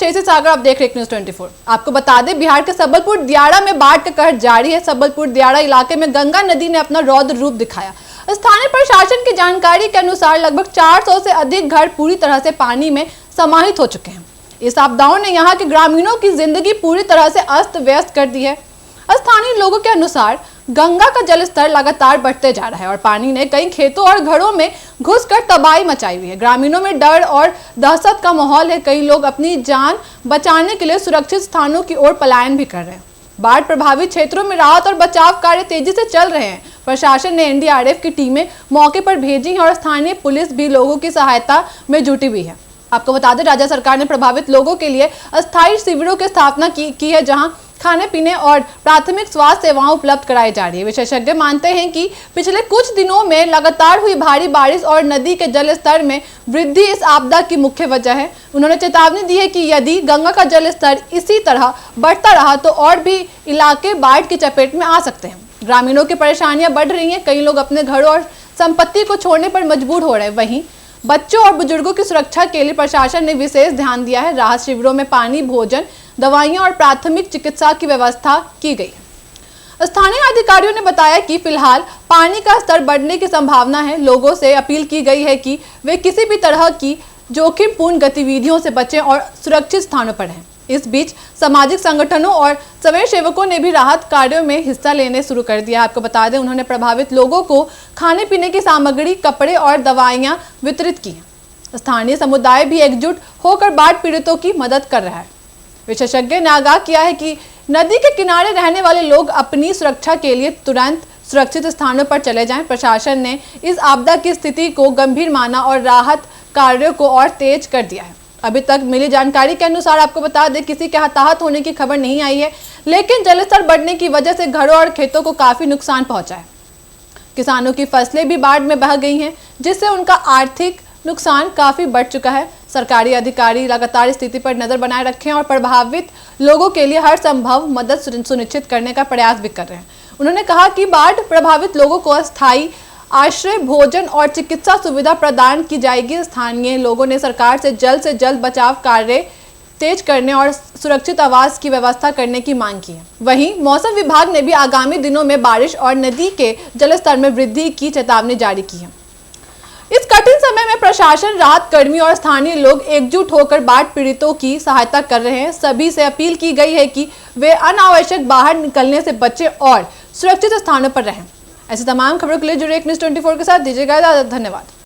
शेषी सागर, आप देख रहे हैं न्यूज़ 24। आपको बता दें, बिहार के सबलपुर दियाड़ा में बाढ़ का कहर जारी है। सबलपुर दियाड़ा इलाके में गंगा नदी ने अपना रौद्र रूप दिखाया। स्थानीय प्रशासन की जानकारी के अनुसार लगभग 400 से अधिक घर पूरी तरह से पानी में समाहित हो चुके हैं। इस आपदाओं ने यहाँ के ग्रामीणों की जिंदगी पूरी तरह से अस्त व्यस्त कर दी है। स्थानीय लोगों के अनुसार गंगा का जलस्तर लगातार बढ़ते जा रहा है और पानी ने कई खेतों और घरों में घुसकर तबाही मचाई हुई है। ग्रामीणों में डर और दहशत का माहौल है। कई लोग अपनी जान बचाने के लिए सुरक्षित स्थानों की ओर पलायन भी कर रहे हैं। बाढ़ प्रभावित क्षेत्रों में राहत और बचाव कार्य तेजी से चल रहे हैं। प्रशासन ने एनडीआरएफ की टीमें मौके पर भेजी हैं और स्थानीय पुलिस भी लोगों की सहायता में जुटी हुई है। आपको बता दें, राज्य सरकार ने प्रभावित लोगों के लिए अस्थायी शिविरों की स्थापना की है, जहां खाने पीने और प्राथमिक स्वास्थ्य सेवाएं उपलब्ध कराई जा रही है। विशेषज्ञ मानते हैं कि पिछले कुछ दिनों में लगातार हुई भारी बारिश और नदी के जल स्तर में वृद्धि इस आपदा की मुख्य वजह है। उन्होंने चेतावनी दी है कि यदि गंगा का जल स्तर इसी तरह बढ़ता रहा तो और भी इलाके बाढ़ की चपेट में आ सकते हैं। ग्रामीणों की परेशानियां बढ़ रही हैं। कई लोग अपने घरों और संपत्ति को छोड़ने पर मजबूर हो रहे हैं। वहीं बच्चों और बुजुर्गों की सुरक्षा के लिए प्रशासन ने विशेष ध्यान दिया है। राहत शिविरों में पानी, भोजन, दवाइयां और प्राथमिक चिकित्सा की व्यवस्था की गई है। स्थानीय अधिकारियों ने बताया कि फिलहाल पानी का स्तर बढ़ने की संभावना है। लोगों से अपील की गई है कि वे किसी भी तरह की जोखिमपूर्ण गतिविधियों से बचें और सुरक्षित स्थानों पर रहें। इस बीच सामाजिक संगठनों और स्वयं सेवकों ने भी राहत कार्यों में हिस्सा लेने शुरू कर दिया। आपको बता दें, उन्होंने प्रभावित लोगों को खाने पीने की सामग्री, कपड़े और दवाइयां वितरित की। स्थानीय समुदाय भी एकजुट होकर बाढ़ पीड़ितों की मदद कर रहा है। विशेषज्ञ ने आगाह किया है कि नदी के किनारे रहने वाले लोग अपनी सुरक्षा के लिए तुरंत सुरक्षित स्थानों पर चले जाएं। प्रशासन ने इस आपदा की स्थिति को गंभीर माना और राहत कार्यों को और तेज कर दिया है। अभी तक मिली जानकारी के अनुसार आपको बता दें, किसी के हताहत होने की खबर नहीं आई है, लेकिन जलस्तर बढ़ने की वजह से घरों और खेतों को काफी नुकसान पहुंचा है। किसानों की फसलें भी बाढ़ में बह गई हैं, जिससे उनका आर्थिक नुकसान काफी बढ़ चुका है। सरकारी अधिकारी लगातार स्थिति पर नजर बनाए रखे हैं और प्रभावित लोगों के लिए हर संभव मदद सुनिश्चित करने का प्रयास भी कर रहे हैं। उन्होंने कहा कि बाढ़ प्रभावित लोगों को अस्थायी आश्रय, भोजन और चिकित्सा सुविधा प्रदान की जाएगी। स्थानीय लोगों ने सरकार से जल्द बचाव कार्य तेज करने और सुरक्षित आवास की व्यवस्था करने की मांग की है। वहीं मौसम विभाग ने भी आगामी दिनों में बारिश और नदी के जलस्तर में वृद्धि की चेतावनी जारी की है। इस कठिन समय में प्रशासन, राहत कर्मी और स्थानीय लोग एकजुट होकर बाढ़ पीड़ितों की सहायता कर रहे हैं। सभी से अपील की गई है कि वे अनावश्यक बाहर निकलने से बचें और सुरक्षित स्थानों पर रहें। ऐसी तमाम खबरों के लिए जुड़े न्यूज़ 24 के साथ दीजिएगा इजाजत। धन्यवाद।